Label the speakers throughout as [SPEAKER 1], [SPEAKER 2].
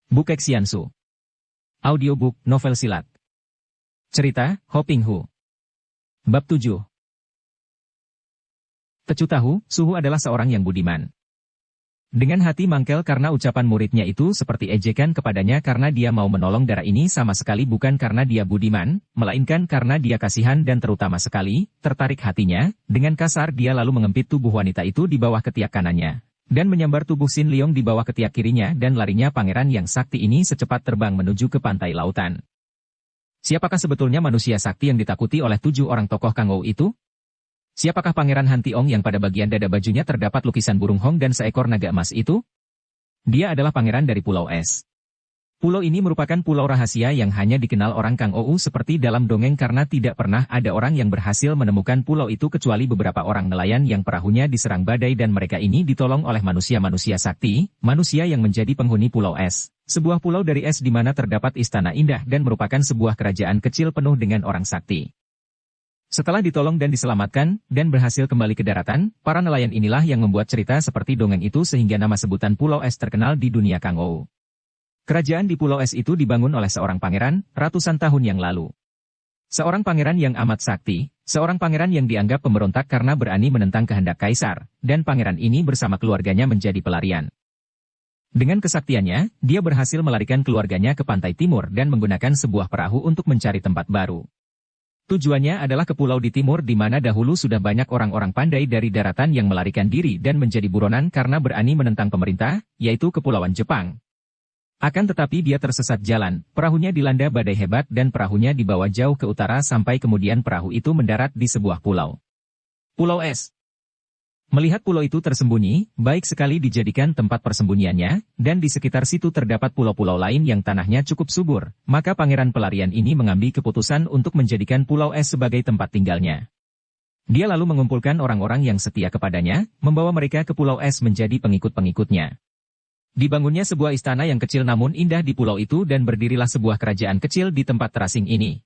[SPEAKER 1] Bukek Xiansu. Audiobook novel silat. Cerita, Ho Ping Hu. Bab 7. Tecu tahu, Suhu adalah seorang yang budiman. Dengan hati mangkel karena ucapan muridnya itu seperti ejekan kepadanya karena dia mau menolong darah ini sama sekali bukan karena dia budiman, melainkan karena dia kasihan dan terutama sekali, tertarik hatinya, dengan kasar dia lalu mengempit tubuh wanita itu di bawah ketiak kanannya. Dan menyambar tubuh Sin Leong di bawah ketiak kirinya dan larinya pangeran yang sakti ini secepat terbang menuju ke pantai lautan. Siapakah sebetulnya manusia sakti yang ditakuti oleh 7 orang tokoh Kang Ou itu? Siapakah Pangeran Han Tiong yang pada bagian dada bajunya terdapat lukisan burung hong dan seekor naga emas itu? Dia adalah pangeran dari Pulau Es. Pulau ini merupakan pulau rahasia yang hanya dikenal orang Kang Ou seperti dalam dongeng karena tidak pernah ada orang yang berhasil menemukan pulau itu kecuali beberapa orang nelayan yang perahunya diserang badai dan mereka ini ditolong oleh manusia-manusia sakti, manusia yang menjadi penghuni Pulau Es. Sebuah pulau dari es di mana terdapat istana indah dan merupakan sebuah kerajaan kecil penuh dengan orang sakti. Setelah ditolong dan diselamatkan, dan berhasil kembali ke daratan, para nelayan inilah yang membuat cerita seperti dongeng itu sehingga nama sebutan Pulau Es terkenal di dunia Kang Ou. Kerajaan di Pulau Es itu dibangun oleh seorang pangeran, ratusan tahun yang lalu. Seorang pangeran yang amat sakti, seorang pangeran yang dianggap pemberontak karena berani menentang kehendak kaisar, dan pangeran ini bersama keluarganya menjadi pelarian. Dengan kesaktiannya, dia berhasil melarikan keluarganya ke pantai timur dan menggunakan sebuah perahu untuk mencari tempat baru. Tujuannya adalah ke pulau di timur di mana dahulu sudah banyak orang-orang pandai dari daratan yang melarikan diri dan menjadi buronan karena berani menentang pemerintah, yaitu Kepulauan Jepang. Akan tetapi dia tersesat jalan, perahunya dilanda badai hebat dan perahunya dibawa jauh ke utara sampai kemudian perahu itu mendarat di sebuah pulau. Pulau Es. Melihat pulau itu tersembunyi, baik sekali dijadikan tempat persembunyiannya, dan di sekitar situ terdapat pulau-pulau lain yang tanahnya cukup subur, maka pangeran pelarian ini mengambil keputusan untuk menjadikan Pulau Es sebagai tempat tinggalnya. Dia lalu mengumpulkan orang-orang yang setia kepadanya, membawa mereka ke Pulau Es menjadi pengikut-pengikutnya. Dibangunnya sebuah istana yang kecil namun indah di pulau itu dan berdirilah sebuah kerajaan kecil di tempat terasing ini.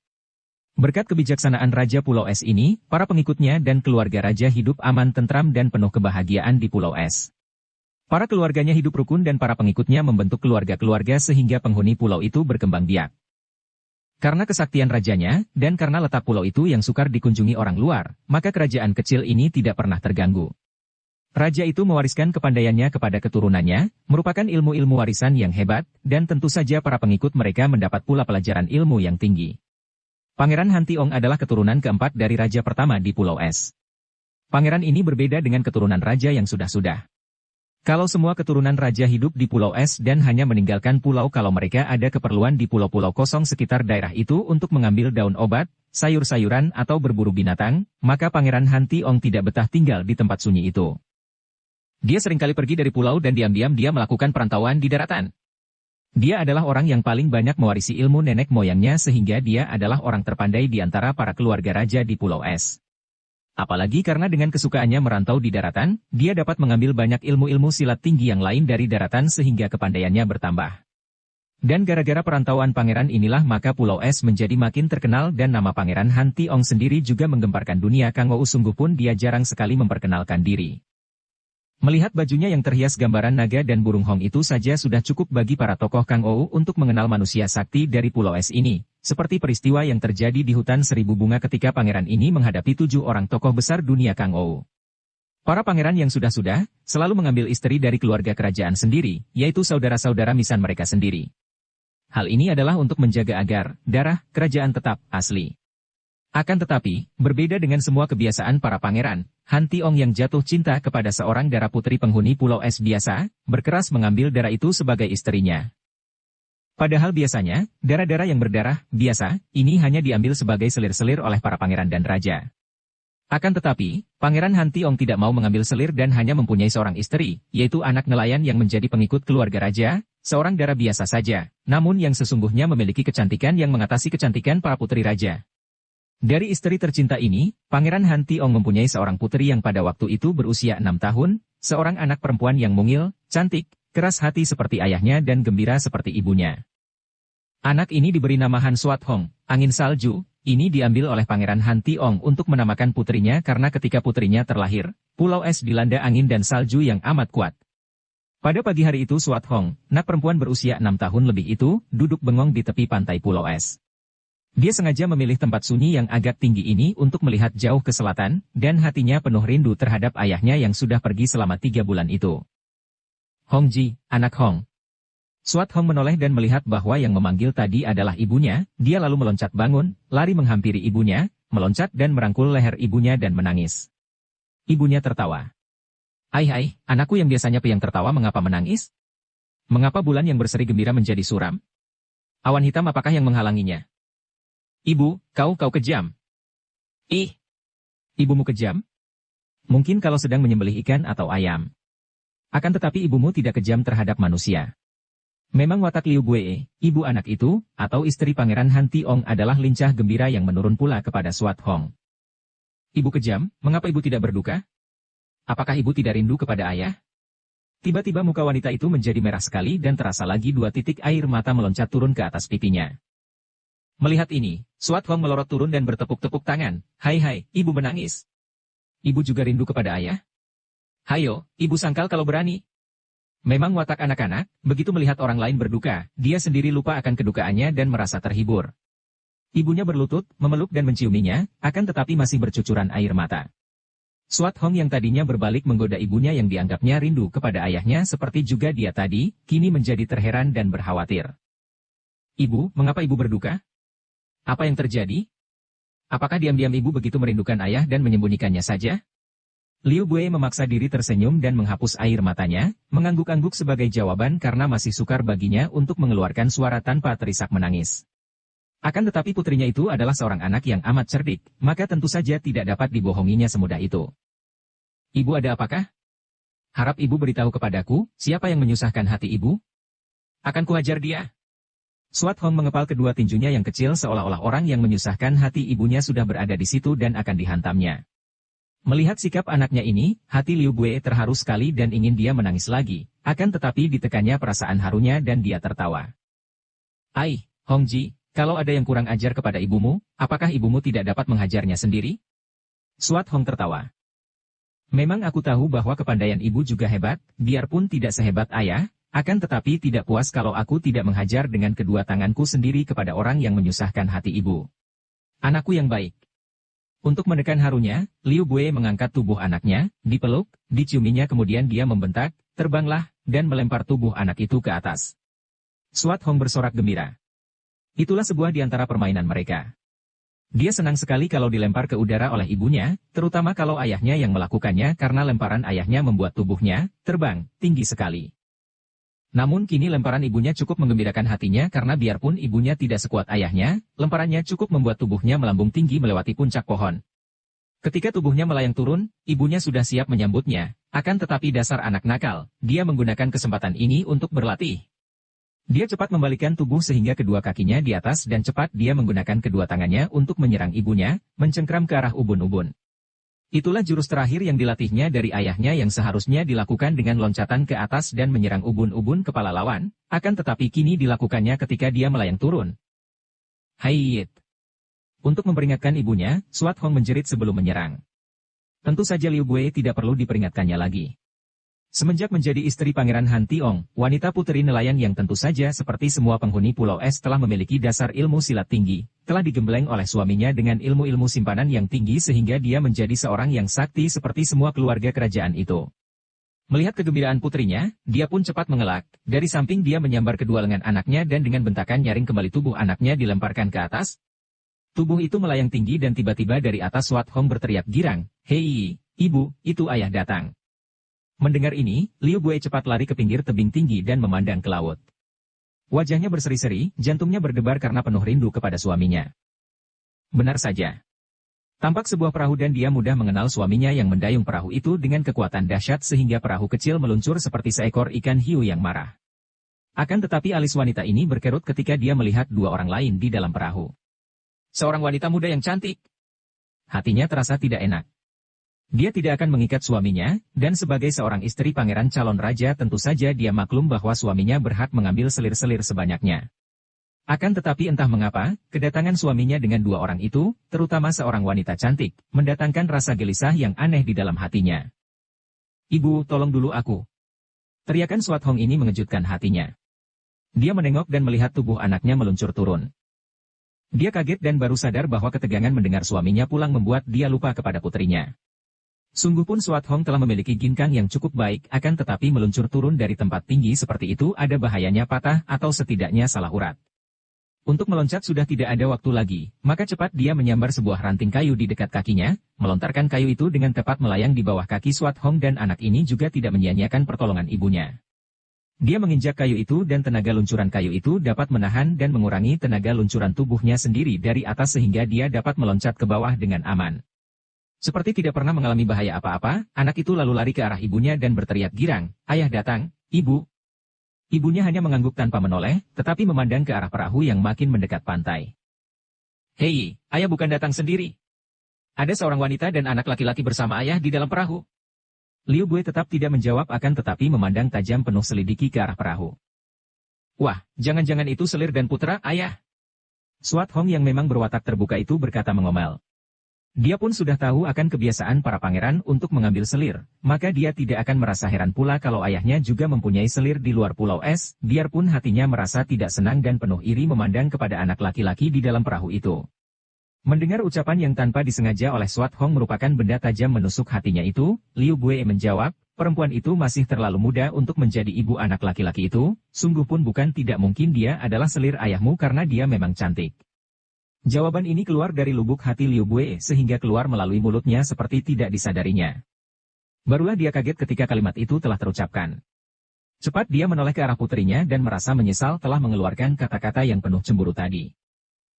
[SPEAKER 1] Berkat kebijaksanaan Raja Pulau Es ini, para pengikutnya dan keluarga Raja hidup aman tentram dan penuh kebahagiaan di Pulau Es. Para keluarganya hidup rukun dan para pengikutnya membentuk keluarga-keluarga sehingga penghuni pulau itu berkembang biak. Karena kesaktian rajanya, dan karena letak pulau itu yang sukar dikunjungi orang luar, maka kerajaan kecil ini tidak pernah terganggu. Raja itu mewariskan kepandaiannya kepada keturunannya, merupakan ilmu-ilmu warisan yang hebat, dan tentu saja para pengikut mereka mendapat pula pelajaran ilmu yang tinggi. Pangeran Han Tiong adalah keturunan keempat dari raja pertama di Pulau Es. Pangeran ini berbeda dengan keturunan raja yang sudah-sudah. Kalau semua keturunan raja hidup di Pulau Es dan hanya meninggalkan pulau kalau mereka ada keperluan di pulau-pulau kosong sekitar daerah itu untuk mengambil daun obat, sayur-sayuran atau berburu binatang, maka Pangeran Han Tiong tidak betah tinggal di tempat sunyi itu. Dia seringkali pergi dari pulau dan diam-diam dia melakukan perantauan di daratan. Dia adalah orang yang paling banyak mewarisi ilmu nenek moyangnya sehingga dia adalah orang terpandai di antara para keluarga raja di Pulau Es. Apalagi karena dengan kesukaannya merantau di daratan, dia dapat mengambil banyak ilmu-ilmu silat tinggi yang lain dari daratan sehingga kepandaiannya bertambah. Dan gara-gara perantauan pangeran inilah maka Pulau Es menjadi makin terkenal dan nama Pangeran Han Tiong sendiri juga menggemparkan dunia Kang Ou sungguh pun dia jarang sekali memperkenalkan diri. Melihat bajunya yang terhias gambaran naga dan burung hong itu saja sudah cukup bagi para tokoh Kang Ou untuk mengenal manusia sakti dari Pulau Es ini, seperti peristiwa yang terjadi di hutan Seribu Bunga ketika pangeran ini menghadapi 7 orang tokoh besar dunia Kang Ou. Para pangeran yang sudah-sudah, selalu mengambil istri dari keluarga kerajaan sendiri, yaitu saudara-saudara misan mereka sendiri. Hal ini adalah untuk menjaga agar darah kerajaan tetap asli. Akan tetapi, berbeda dengan semua kebiasaan para pangeran, Han Tiong yang jatuh cinta kepada seorang darah putri penghuni Pulau Es biasa, berkeras mengambil darah itu sebagai istrinya. Padahal biasanya, darah-darah yang berdarah, biasa, ini hanya diambil sebagai selir-selir oleh para pangeran dan raja. Akan tetapi, Pangeran Han Tiong tidak mau mengambil selir dan hanya mempunyai seorang istri, yaitu anak nelayan yang menjadi pengikut keluarga raja, seorang darah biasa saja, namun yang sesungguhnya memiliki kecantikan yang mengatasi kecantikan para putri raja. Dari istri tercinta ini, Pangeran Han Tiong mempunyai seorang putri yang pada waktu itu berusia 6 tahun, seorang anak perempuan yang mungil, cantik, keras hati seperti ayahnya dan gembira seperti ibunya. Anak ini diberi nama Han Suat Hong, angin salju, ini diambil oleh Pangeran Han Tiong untuk menamakan putrinya karena ketika putrinya terlahir, Pulau Es dilanda angin dan salju yang amat kuat. Pada pagi hari itu Suat Hong, nak perempuan berusia 6 tahun lebih itu, duduk bengong di tepi pantai Pulau Es. Dia sengaja memilih tempat sunyi yang agak tinggi ini untuk melihat jauh ke selatan, dan hatinya penuh rindu terhadap ayahnya yang sudah pergi selama 3 bulan itu. Hong Ji, anak Hong. Suat Hong menoleh dan melihat bahwa yang memanggil tadi adalah ibunya, dia lalu meloncat bangun, lari menghampiri ibunya, meloncat dan merangkul leher ibunya dan menangis. Ibunya tertawa. Hai, anakku yang biasanya piang tertawa mengapa menangis? Mengapa bulan yang berseri gembira menjadi suram? Awan hitam apakah yang menghalanginya? Ibu, kau kejam. Ih, ibumu kejam? Mungkin kalau sedang menyembelih ikan atau ayam. Akan tetapi ibumu tidak kejam terhadap manusia. Memang watak Liu Bue, ibu anak itu, atau istri Pangeran Han Tiong adalah lincah gembira yang menurun pula kepada Suat Hong. Ibu kejam, mengapa ibu tidak berduka? Apakah ibu tidak rindu kepada ayah? Tiba-tiba muka wanita itu menjadi merah sekali dan terasa lagi 2 titik air mata meloncat turun ke atas pipinya. Melihat ini, Suat Hong melorot turun dan bertepuk-tepuk tangan. Hai, ibu menangis. Ibu juga rindu kepada ayah? Hayo, ibu sangkal kalau berani. Memang watak anak-anak, begitu melihat orang lain berduka, dia sendiri lupa akan kedukaannya dan merasa terhibur. Ibunya berlutut, memeluk dan menciuminya, akan tetapi masih bercucuran air mata. Suat Hong yang tadinya berbalik menggoda ibunya yang dianggapnya rindu kepada ayahnya seperti juga dia tadi, kini menjadi terheran dan berkhawatir. Ibu, mengapa ibu berduka? Apa yang terjadi? Apakah diam-diam ibu begitu merindukan ayah dan menyembunyikannya saja? Liu Bue memaksa diri tersenyum dan menghapus air matanya, mengangguk-angguk sebagai jawaban karena masih sukar baginya untuk mengeluarkan suara tanpa terisak menangis. Akan tetapi putrinya itu adalah seorang anak yang amat cerdik, maka tentu saja tidak dapat dibohonginya semudah itu. Ibu ada apakah? Harap ibu beritahu kepadaku, siapa yang menyusahkan hati ibu? Akan kuhajar dia. Suat Hong mengepal kedua tinjunya yang kecil seolah-olah orang yang menyusahkan hati ibunya sudah berada di situ dan akan dihantamnya. Melihat sikap anaknya ini, hati Liu Bue terharu sekali dan ingin dia menangis lagi, akan tetapi ditekannya perasaan harunya dan dia tertawa. Hong Ji, kalau ada yang kurang ajar kepada ibumu, apakah ibumu tidak dapat menghajarnya sendiri? Suat Hong tertawa. Memang aku tahu bahwa kepandaian ibu juga hebat, biarpun tidak sehebat ayah, akan tetapi tidak puas kalau aku tidak menghajar dengan kedua tanganku sendiri kepada orang yang menyusahkan hati ibu. Anakku yang baik. Untuk menekan harunya, Liu Bue mengangkat tubuh anaknya, dipeluk, diciuminya kemudian dia membentak, terbanglah, dan melempar tubuh anak itu ke atas. Suat Hong bersorak gembira. Itulah sebuah di antara permainan mereka. Dia senang sekali kalau dilempar ke udara oleh ibunya, terutama kalau ayahnya yang melakukannya karena lemparan ayahnya membuat tubuhnya terbang tinggi sekali. Namun kini lemparan ibunya cukup menggembirakan hatinya karena biarpun ibunya tidak sekuat ayahnya, lemparannya cukup membuat tubuhnya melambung tinggi melewati puncak pohon. Ketika tubuhnya melayang turun, ibunya sudah siap menyambutnya, akan tetapi dasar anak nakal, dia menggunakan kesempatan ini untuk berlatih. Dia cepat membalikkan tubuh sehingga kedua kakinya di atas dan cepat dia menggunakan kedua tangannya untuk menyerang ibunya, mencengkram ke arah ubun-ubun. Itulah jurus terakhir yang dilatihnya dari ayahnya yang seharusnya dilakukan dengan loncatan ke atas dan menyerang ubun-ubun kepala lawan, akan tetapi kini dilakukannya ketika dia melayang turun. Haiyit. Untuk memperingatkan ibunya, Suat Hong menjerit sebelum menyerang. Tentu saja Liu Bue tidak perlu diperingatkannya lagi. Semenjak menjadi istri Pangeran Han Tiong, wanita puteri nelayan yang tentu saja seperti semua penghuni Pulau Es telah memiliki dasar ilmu silat tinggi, telah digembleng oleh suaminya dengan ilmu-ilmu simpanan yang tinggi sehingga dia menjadi seorang yang sakti seperti semua keluarga kerajaan itu. Melihat kegembiraan putrinya, dia pun cepat mengelak, dari samping dia menyambar kedua lengan anaknya dan dengan bentakan nyaring kembali tubuh anaknya dilemparkan ke atas. Tubuh itu melayang tinggi dan tiba-tiba dari atas Suat Hong berteriak girang, "Hei, ibu, itu ayah datang." Mendengar ini, Liu Bue cepat lari ke pinggir tebing tinggi dan memandang ke laut. Wajahnya berseri-seri, jantungnya berdebar karena penuh rindu kepada suaminya. Benar saja. Tampak sebuah perahu dan dia mudah mengenal suaminya yang mendayung perahu itu dengan kekuatan dahsyat sehingga perahu kecil meluncur seperti seekor ikan hiu yang marah. Akan tetapi alis wanita ini berkerut ketika dia melihat dua orang lain di dalam perahu. Seorang wanita muda yang cantik. Hatinya terasa tidak enak. Dia tidak akan mengikat suaminya, dan sebagai seorang istri pangeran calon raja tentu saja dia maklum bahwa suaminya berhak mengambil selir-selir sebanyaknya. Akan tetapi entah mengapa, kedatangan suaminya dengan dua orang itu, terutama seorang wanita cantik, mendatangkan rasa gelisah yang aneh di dalam hatinya. "Ibu, tolong dulu aku." Teriakan Swat Hong ini mengejutkan hatinya. Dia menengok dan melihat tubuh anaknya meluncur turun. Dia kaget dan baru sadar bahwa ketegangan mendengar suaminya pulang membuat dia lupa kepada putrinya. Sungguh pun Swat Hong telah memiliki ginkang yang cukup baik, akan tetapi meluncur turun dari tempat tinggi seperti itu ada bahayanya patah atau setidaknya salah urat. Untuk meloncat sudah tidak ada waktu lagi, maka cepat dia menyambar sebuah ranting kayu di dekat kakinya, melontarkan kayu itu dengan tepat melayang di bawah kaki Swat Hong dan anak ini juga tidak menyia-nyiakan pertolongan ibunya. Dia menginjak kayu itu dan tenaga luncuran kayu itu dapat menahan dan mengurangi tenaga luncuran tubuhnya sendiri dari atas sehingga dia dapat meloncat ke bawah dengan aman. Seperti tidak pernah mengalami bahaya apa-apa, anak itu lalu lari ke arah ibunya dan berteriak girang, "Ayah datang, Ibu!" Ibunya hanya mengangguk tanpa menoleh, tetapi memandang ke arah perahu yang makin mendekat pantai. "Hei, ayah bukan datang sendiri. Ada seorang wanita dan anak laki-laki bersama ayah di dalam perahu." Liu Bue tetap tidak menjawab akan tetapi memandang tajam penuh selidiki ke arah perahu. "Wah, jangan-jangan itu selir dan putra ayah." Swat Hong yang memang berwatak terbuka itu berkata mengomel. Dia pun sudah tahu akan kebiasaan para pangeran untuk mengambil selir, maka dia tidak akan merasa heran pula kalau ayahnya juga mempunyai selir di luar pulau es, biarpun hatinya merasa tidak senang dan penuh iri memandang kepada anak laki-laki di dalam perahu itu. Mendengar ucapan yang tanpa disengaja oleh Swat Hong merupakan benda tajam menusuk hatinya itu, Liu Bue menjawab, perempuan itu masih terlalu muda untuk menjadi ibu anak laki-laki itu, sungguh pun bukan tidak mungkin dia adalah selir ayahmu karena dia memang cantik. Jawaban ini keluar dari lubuk hati Liu Bue sehingga keluar melalui mulutnya seperti tidak disadarinya. Barulah dia kaget ketika kalimat itu telah terucapkan. Cepat dia menoleh ke arah putrinya dan merasa menyesal telah mengeluarkan kata-kata yang penuh cemburu tadi.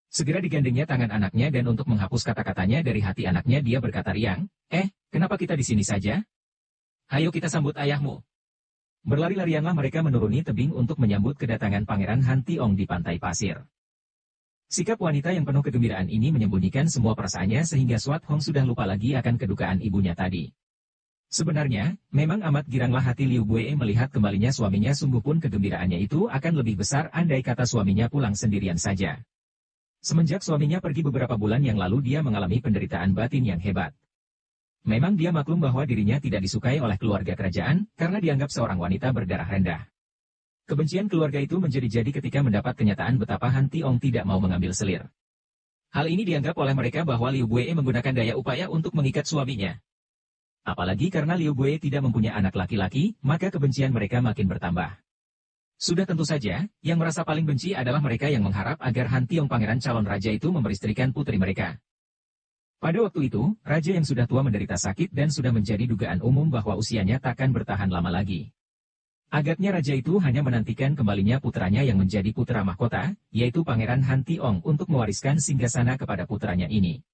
[SPEAKER 1] Segera digandengnya tangan anaknya dan untuk menghapus kata-katanya dari hati anaknya dia berkata riang, kenapa kita di sini saja? Ayo kita sambut ayahmu. Berlari-larianlah mereka menuruni tebing untuk menyambut kedatangan Pangeran Han Tiong di pantai pasir. Sikap wanita yang penuh kegembiraan ini menyembunyikan semua perasaannya sehingga Swat Hong sudah lupa lagi akan kedukaan ibunya tadi. Sebenarnya, memang amat giranglah hati Liu Bue melihat kembalinya suaminya sungguh pun kegembiraannya itu akan lebih besar andai kata suaminya pulang sendirian saja. Semenjak suaminya pergi beberapa bulan yang lalu dia mengalami penderitaan batin yang hebat. Memang dia maklum bahwa dirinya tidak disukai oleh keluarga kerajaan, karena dianggap seorang wanita berdarah rendah. Kebencian keluarga itu menjadi-jadi ketika mendapat kenyataan betapa Han Tiong tidak mau mengambil selir. Hal ini dianggap oleh mereka bahwa Liu Bue menggunakan daya upaya untuk mengikat suaminya. Apalagi karena Liu Bue tidak mempunyai anak laki-laki, maka kebencian mereka makin bertambah. Sudah tentu saja, yang merasa paling benci adalah mereka yang mengharap agar Han Tiong pangeran calon raja itu memeristrikan putri mereka. Pada waktu itu, raja yang sudah tua menderita sakit dan sudah menjadi dugaan umum bahwa usianya takkan bertahan lama lagi. Agaknya raja itu hanya menantikan kembalinya putranya yang menjadi putra mahkota, yaitu Pangeran Han Tiong untuk mewariskan singgasana kepada putranya ini.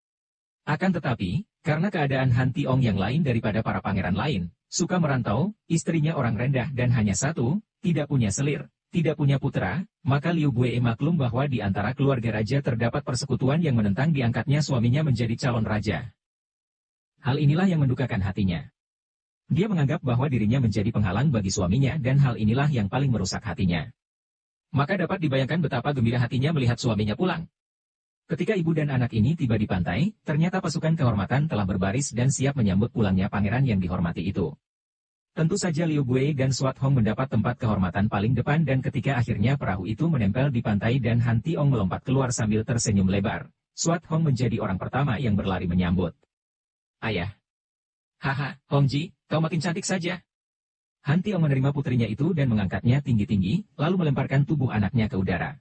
[SPEAKER 1] Akan tetapi, karena keadaan Han Tiong yang lain daripada para pangeran lain, suka merantau, istrinya orang rendah dan hanya satu, tidak punya selir, tidak punya putra, maka Liu Bue maklum bahwa di antara keluarga raja terdapat persekutuan yang menentang diangkatnya suaminya menjadi calon raja. Hal inilah yang mendukakan hatinya. Dia menganggap bahwa dirinya menjadi penghalang bagi suaminya dan hal inilah yang paling merusak hatinya. Maka dapat dibayangkan betapa gembira hatinya melihat suaminya pulang. Ketika ibu dan anak ini tiba di pantai, ternyata pasukan kehormatan telah berbaris dan siap menyambut pulangnya pangeran yang dihormati itu. Tentu saja Liu Bue dan Swat Hong mendapat tempat kehormatan paling depan dan ketika akhirnya perahu itu menempel di pantai dan Han Tiong melompat keluar sambil tersenyum lebar, Swat Hong menjadi orang pertama yang berlari menyambut. Ayah. Haha, Hongji, kau makin cantik saja. Han Tiong menerima putrinya itu dan mengangkatnya tinggi-tinggi, lalu melemparkan tubuh anaknya ke udara.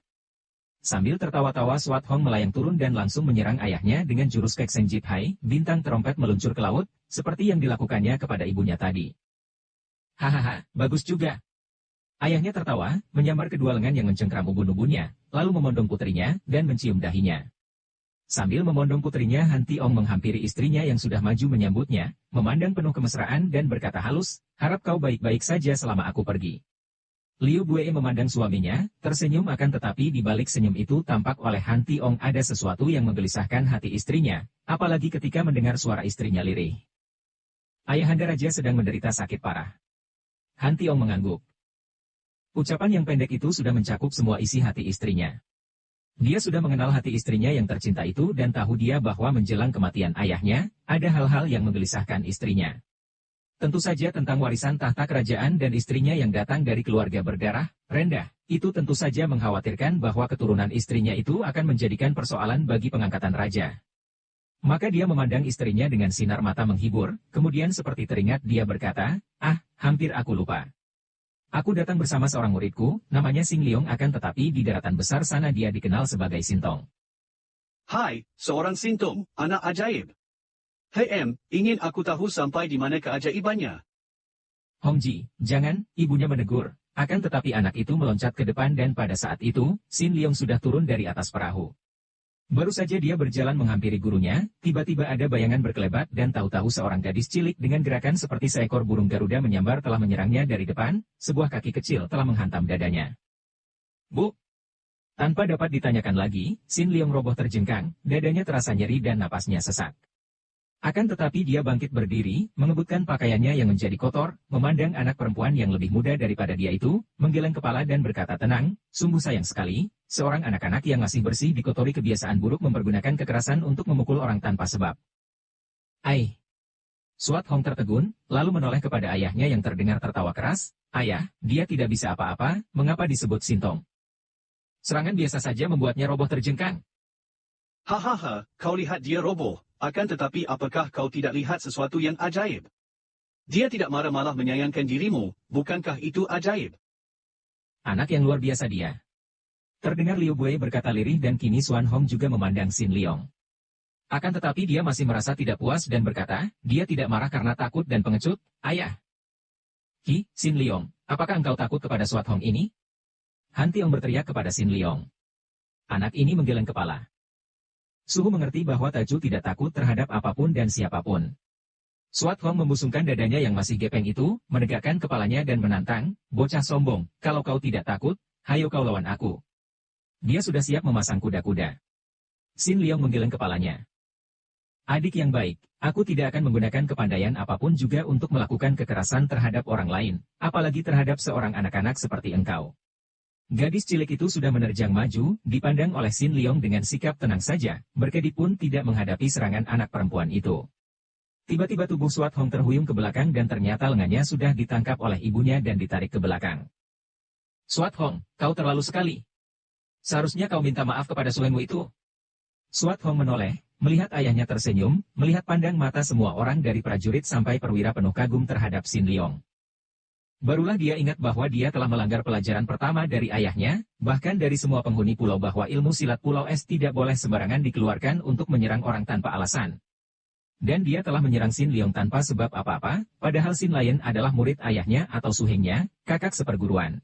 [SPEAKER 1] Sambil tertawa-tawa Swat Hong melayang turun dan langsung menyerang ayahnya dengan jurus Keksen Jip Hai, bintang terompet meluncur ke laut, seperti yang dilakukannya kepada ibunya tadi. Hahaha, bagus juga. Ayahnya tertawa, menyambar kedua lengan yang mencengkram ubun-ubunnya, lalu memondong putrinya, dan mencium dahinya. Sambil memondong putrinya Han Tiong menghampiri istrinya yang sudah maju menyambutnya, memandang penuh kemesraan dan berkata halus, harap kau baik-baik saja selama aku pergi. Liu Bue memandang suaminya, tersenyum akan tetapi di balik senyum itu tampak oleh Han Tiong ada sesuatu yang menggelisahkan hati istrinya, apalagi ketika mendengar suara istrinya lirih. Ayahanda Raja sedang menderita sakit parah. Han Tiong mengangguk. Ucapan yang pendek itu sudah mencakup semua isi hati istrinya. Dia sudah mengenal hati istrinya yang tercinta itu dan tahu dia bahwa menjelang kematian ayahnya, ada hal-hal yang menggelisahkan istrinya. Tentu saja tentang warisan tahta kerajaan dan istrinya yang datang dari keluarga berdarah rendah. Itu tentu saja mengkhawatirkan bahwa keturunan istrinya itu akan menjadikan persoalan bagi pengangkatan raja. Maka dia memandang istrinya dengan sinar mata menghibur, kemudian seperti teringat dia berkata, hampir aku lupa. Aku datang bersama seorang muridku, namanya Sing Liong akan tetapi di daratan besar sana dia dikenal sebagai Sintong.
[SPEAKER 2] Hai, seorang Sintong, anak ajaib. Hei ingin aku tahu sampai di mana keajaibannya?
[SPEAKER 1] Hongji, jangan, ibunya menegur. Akan tetapi anak itu meloncat ke depan dan pada saat itu, Sin Liong sudah turun dari atas perahu. Baru saja dia berjalan menghampiri gurunya, tiba-tiba ada bayangan berkelebat dan tahu-tahu seorang gadis cilik dengan gerakan seperti seekor burung Garuda menyambar telah menyerangnya dari depan, sebuah kaki kecil telah menghantam dadanya. Bu! Tanpa dapat ditanyakan lagi, Sin Liong roboh terjengkang, dadanya terasa nyeri dan napasnya sesak. Akan tetapi dia bangkit berdiri, mengebutkan pakaiannya yang menjadi kotor, memandang anak perempuan yang lebih muda daripada dia itu, menggeleng kepala dan berkata tenang, sungguh sayang sekali, seorang anak-anak yang masih bersih dikotori kebiasaan buruk mempergunakan kekerasan untuk memukul orang tanpa sebab. Suat Hong tertegun, lalu menoleh kepada ayahnya yang terdengar tertawa keras, ayah, dia tidak bisa apa-apa, mengapa disebut Sintong? Serangan biasa saja membuatnya roboh terjengkang.
[SPEAKER 2] Hahaha, kau lihat dia roboh. Akan tetapi apakah kau tidak lihat sesuatu yang ajaib? Dia tidak marah malah menyayangkan dirimu, bukankah itu ajaib?
[SPEAKER 1] Anak yang luar biasa dia. Terdengar Liu Buai berkata lirih dan kini Suan Hong juga memandang Sin Liong. Akan tetapi dia masih merasa tidak puas dan berkata, dia tidak marah karena takut dan pengecut, ayah. Sin Liong, apakah engkau takut kepada Suat Hong ini? Han Tiong berteriak kepada Sin Liong. Anak ini menggeleng kepala. Suhu mengerti bahwa Taju tidak takut terhadap apapun dan siapapun. Suat Hong membusungkan dadanya yang masih gepeng itu, menegakkan kepalanya dan menantang, bocah sombong, kalau kau tidak takut, hayo kau lawan aku. Dia sudah siap memasang kuda-kuda. Sin Liong menggeleng kepalanya. Adik yang baik, aku tidak akan menggunakan kepandaian apapun juga untuk melakukan kekerasan terhadap orang lain, apalagi terhadap seorang anak-anak seperti engkau. Gadis cilik itu sudah menerjang maju, dipandang oleh Sin Liong dengan sikap tenang saja, berkedip pun tidak menghadapi serangan anak perempuan itu. Tiba-tiba tubuh Suat Hong terhuyung ke belakang dan ternyata lengannya sudah ditangkap oleh ibunya dan ditarik ke belakang. Suat Hong, kau terlalu sekali. Seharusnya kau minta maaf kepada suamimu itu. Suat Hong menoleh, melihat ayahnya tersenyum, melihat pandang mata semua orang dari prajurit sampai perwira penuh kagum terhadap Sin Liong. Barulah dia ingat bahwa dia telah melanggar pelajaran pertama dari ayahnya, bahkan dari semua penghuni pulau bahwa ilmu silat Pulau Es tidak boleh sembarangan dikeluarkan untuk menyerang orang tanpa alasan. Dan dia telah menyerang Sin Liong tanpa sebab apa-apa, padahal Sin Lion adalah murid ayahnya atau suhengnya, kakak seperguruan.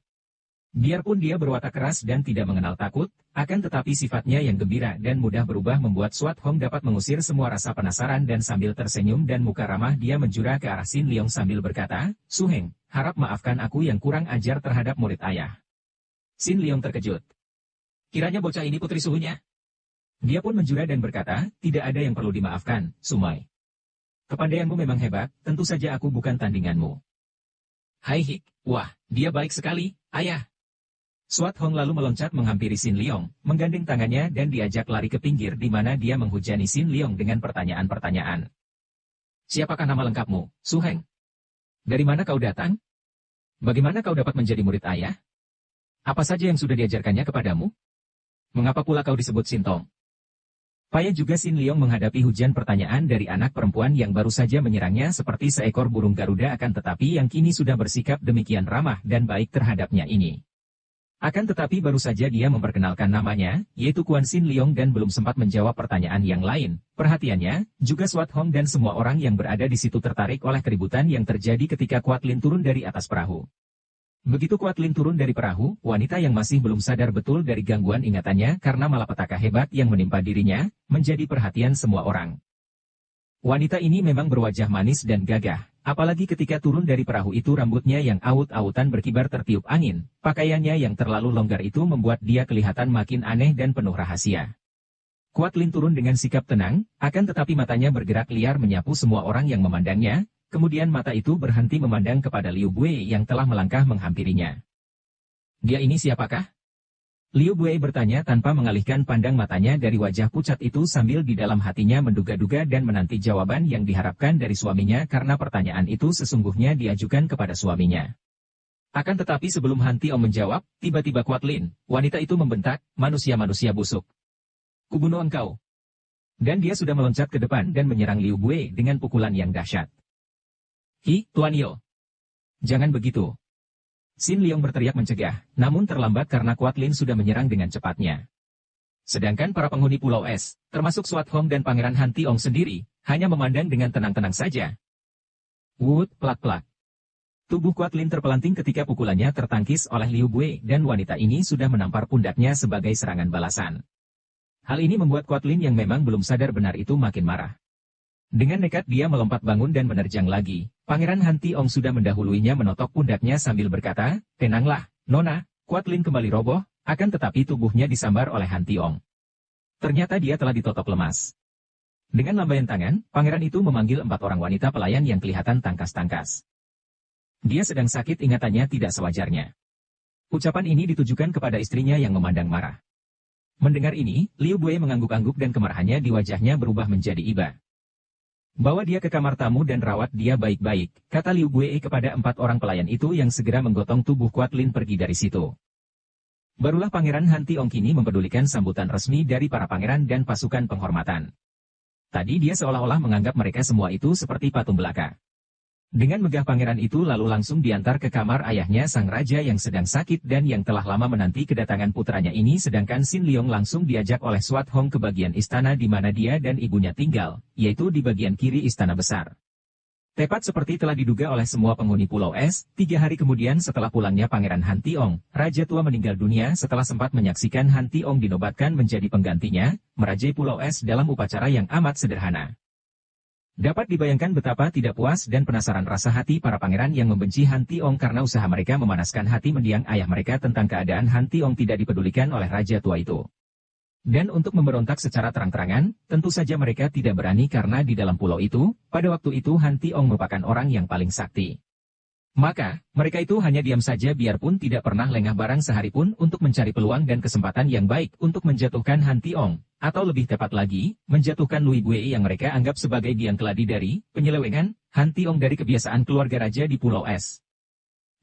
[SPEAKER 1] Biarpun dia berwatak keras dan tidak mengenal takut, akan tetapi sifatnya yang gembira dan mudah berubah membuat Suat Hong dapat mengusir semua rasa penasaran dan sambil tersenyum dan muka ramah dia menjura ke arah Sin Liong sambil berkata, Suheng, harap maafkan aku yang kurang ajar terhadap murid ayah. Sin Liong terkejut. Kiranya bocah ini putri suhunya. Dia pun menjura dan berkata, tidak ada yang perlu dimaafkan, Sumai. Kepandaianmu memang hebat, tentu saja aku bukan tandinganmu. Hai Hik, wah, dia baik sekali, ayah. Suat Hong lalu meloncat menghampiri Sin Liong, menggandeng tangannya dan diajak lari ke pinggir di mana dia menghujani Sin Liong dengan pertanyaan-pertanyaan. Siapakah nama lengkapmu, Suheng? Dari mana kau datang? Bagaimana kau dapat menjadi murid ayah? Apa saja yang sudah diajarkannya kepadamu? Mengapa pula kau disebut Sintong? Payah juga Sin Liong menghadapi hujan pertanyaan dari anak perempuan yang baru saja menyerangnya seperti seekor burung Garuda akan tetapi yang kini sudah bersikap demikian ramah dan baik terhadapnya ini. Akan tetapi baru saja dia memperkenalkan namanya, yaitu Kuan Sin Liong dan belum sempat menjawab pertanyaan yang lain. Perhatiannya, juga Suat Hong dan semua orang yang berada di situ tertarik oleh keributan yang terjadi ketika Kuat Lin turun dari atas perahu. Begitu Kuat Lin turun dari perahu, wanita yang masih belum sadar betul dari gangguan ingatannya karena malapetaka hebat yang menimpa dirinya, menjadi perhatian semua orang. Wanita ini memang berwajah manis dan gagah. Apalagi ketika turun dari perahu itu rambutnya yang awut-awutan berkibar tertiup angin, pakaiannya yang terlalu longgar itu membuat dia kelihatan makin aneh dan penuh rahasia. Kuat Lin turun dengan sikap tenang, akan tetapi matanya bergerak liar menyapu semua orang yang memandangnya, kemudian mata itu berhenti memandang kepada Liu Bui yang telah melangkah menghampirinya. Dia ini siapakah? Liu Buei bertanya tanpa mengalihkan pandang matanya dari wajah pucat itu sambil di dalam hatinya menduga-duga dan menanti jawaban yang diharapkan dari suaminya karena pertanyaan itu sesungguhnya diajukan kepada suaminya. Akan tetapi sebelum Han Tiong menjawab, tiba-tiba Kuat Lin, wanita itu membentak, manusia-manusia busuk. Kubunuh engkau. Dan dia sudah meloncat ke depan dan menyerang Liu Buei dengan pukulan yang dahsyat. Hi, Tuan Yo. Jangan begitu. Xin Liong berteriak mencegah, namun terlambat karena Kuat Lin sudah menyerang dengan cepatnya. Sedangkan para penghuni Pulau Es, termasuk Swat Hong dan Pangeran Han Tiong sendiri, hanya memandang dengan tenang-tenang saja. Wut, plak-plak. Tubuh Kuat Lin terpelanting ketika pukulannya tertangkis oleh Liu Buei dan wanita ini sudah menampar pundaknya sebagai serangan balasan. Hal ini membuat Kuat Lin yang memang belum sadar benar itu makin marah. Dengan nekat dia melompat bangun dan menerjang lagi. Pangeran Han Tiong sudah mendahuluinya menotok pundaknya sambil berkata, tenanglah, Nona. Kuat Lin kembali roboh, akan tetapi tubuhnya disambar oleh Han Tiong. Ternyata dia telah ditotok lemas. Dengan lambaian tangan, pangeran itu memanggil 4 orang wanita pelayan yang kelihatan tangkas-tangkas. Dia sedang sakit, ingatannya tidak sewajarnya. Ucapan ini ditujukan kepada istrinya yang memandang marah. Mendengar ini, Liu Buei mengangguk-angguk dan kemarahannya di wajahnya berubah menjadi iba. Bawa dia ke kamar tamu dan rawat dia baik-baik, kata Liu Buei kepada 4 orang pelayan itu yang segera menggotong tubuh Kuat Lin pergi dari situ. Barulah Pangeran Han Tiong kini mempedulikan sambutan resmi dari para pangeran dan pasukan penghormatan. Tadi dia seolah-olah menganggap mereka semua itu seperti patung belaka. Dengan megah pangeran itu lalu langsung diantar ke kamar ayahnya sang raja yang sedang sakit dan yang telah lama menanti kedatangan putranya ini, sedangkan Xin Liong langsung diajak oleh Swat Hong ke bagian istana di mana dia dan ibunya tinggal, yaitu di bagian kiri istana besar. Tepat seperti telah diduga oleh semua penghuni Pulau Es, 3 hari kemudian setelah pulangnya Pangeran Han Tiong, Raja tua meninggal dunia setelah sempat menyaksikan Han Tiong dinobatkan menjadi penggantinya, merajai Pulau Es dalam upacara yang amat sederhana. Dapat dibayangkan betapa tidak puas dan penasaran rasa hati para pangeran yang membenci Han Tiong karena usaha mereka memanaskan hati mendiang ayah mereka tentang keadaan Han Tiong tidak dipedulikan oleh raja tua itu. Dan untuk memberontak secara terang-terangan, tentu saja mereka tidak berani karena di dalam pulau itu, pada waktu itu Han Tiong merupakan orang yang paling sakti. Maka, mereka itu hanya diam saja biarpun tidak pernah lengah barang sehari pun untuk mencari peluang dan kesempatan yang baik untuk menjatuhkan Han Tiong, atau lebih tepat lagi, menjatuhkan Liu Buei yang mereka anggap sebagai biang keladi dari penyelewengan Han Tiong dari kebiasaan keluarga raja di Pulau Es.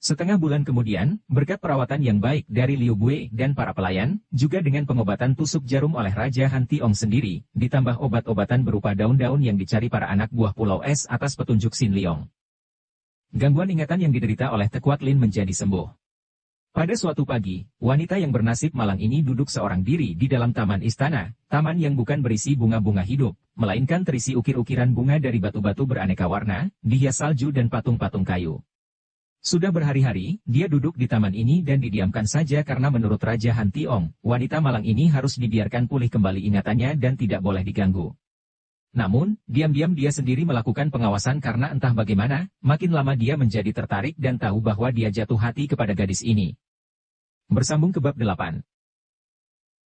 [SPEAKER 1] Setengah bulan kemudian, berkat perawatan yang baik dari Liu Buei dan para pelayan, juga dengan pengobatan tusuk jarum oleh Raja Han Tiong sendiri, ditambah obat-obatan berupa daun-daun yang dicari para anak buah Pulau Es atas petunjuk Xin Liong. Gangguan ingatan yang diderita oleh Kuat Lin menjadi sembuh. Pada suatu pagi, wanita yang bernasib malang ini duduk seorang diri di dalam taman istana, taman yang bukan berisi bunga-bunga hidup, melainkan terisi ukir-ukiran bunga dari batu-batu beraneka warna, dihias salju dan patung-patung kayu. Sudah berhari-hari, dia duduk di taman ini dan didiamkan saja karena menurut Raja Han Tiong, wanita malang ini harus dibiarkan pulih kembali ingatannya dan tidak boleh diganggu. Namun, diam-diam dia sendiri melakukan pengawasan karena entah bagaimana, makin lama dia menjadi tertarik dan tahu bahwa dia jatuh hati kepada gadis ini. Bersambung ke bab 8.